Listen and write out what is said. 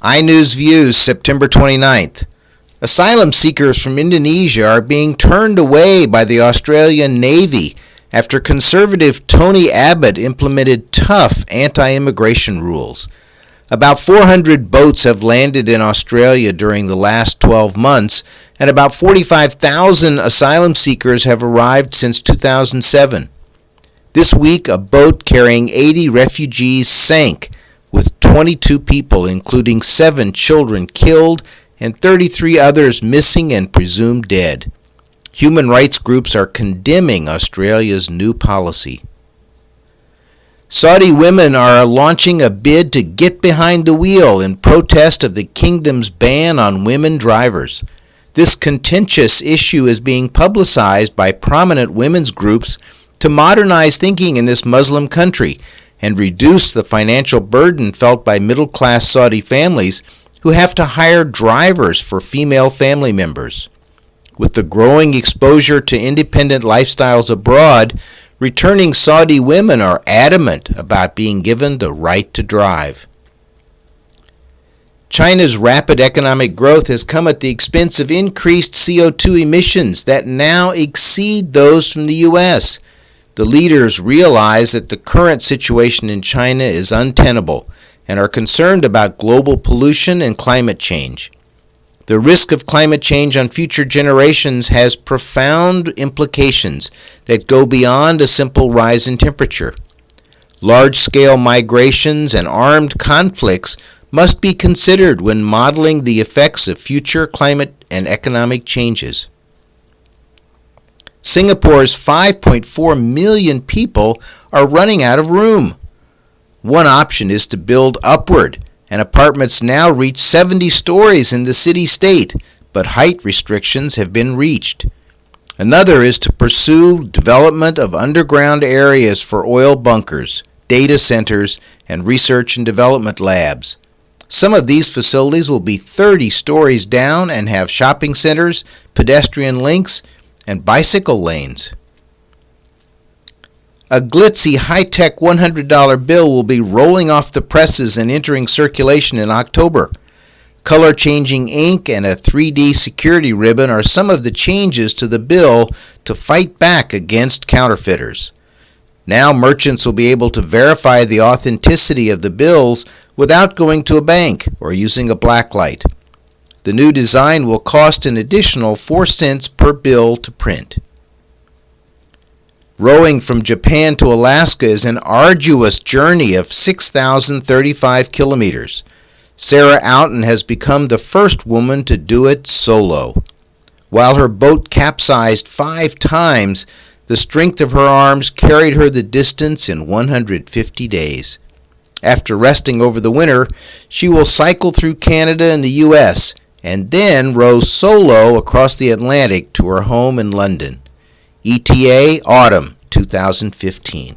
iNews Views, September 29th. Asylum seekers from Indonesia are being turned away by the Australian Navy after conservative Tony Abbott implemented tough anti-immigration rules. About 400 boats have landed in Australia during the last 12 months, and about 45,000 asylum seekers have arrived since 2007. This week, a boat carrying 80 refugees sank, with 22 people, including 7 children, killed and 33 others missing and presumed dead. Human rights groups are condemning Australia's new policy. Saudi women are launching a bid to get behind the wheel in protest of the kingdom's ban on women drivers. This contentious issue is being publicized by prominent women's groups to modernize thinking in this Muslim country and reduce the financial burden felt by middle-class Saudi families who have to hire drivers for female family members. With the growing exposure to independent lifestyles abroad, returning Saudi women are adamant about being given the right to drive. China's rapid economic growth has come at the expense of increased CO2 emissions that now exceed those from the U.S. The leaders realize that the current situation in China is untenable and are concerned about global pollution and climate change. The risk of climate change on future generations has profound implications that go beyond a simple rise in temperature. Large-scale migrations and armed conflicts must be considered when modeling the effects of future climate and economic changes. Singapore's 5.4 million people are running out of room. One option is to build upward, and apartments now reach 70 stories in the city-state, but height restrictions have been reached. Another is to pursue development of underground areas for oil bunkers, data centers, and research and development labs. Some of these facilities will be 30 stories down and have shopping centers, pedestrian links, and bicycle lanes. A glitzy, high-tech $100 bill will be rolling off the presses and entering circulation in October. Color-changing ink and a 3D security ribbon are some of the changes to the bill to fight back against counterfeiters. Now merchants will be able to verify the authenticity of the bills without going to a bank or using a blacklight. The new design will cost an additional 4 cents per bill to print. Rowing from Japan to Alaska is an arduous journey of 6,035 kilometers. Sarah Outen has become the first woman to do it solo. While her boat capsized 5 times, the strength of her arms carried her the distance in 150 days. After resting over the winter, she will cycle through Canada and the U.S., and then row solo across the Atlantic to her home in London. ETA Autumn 2015.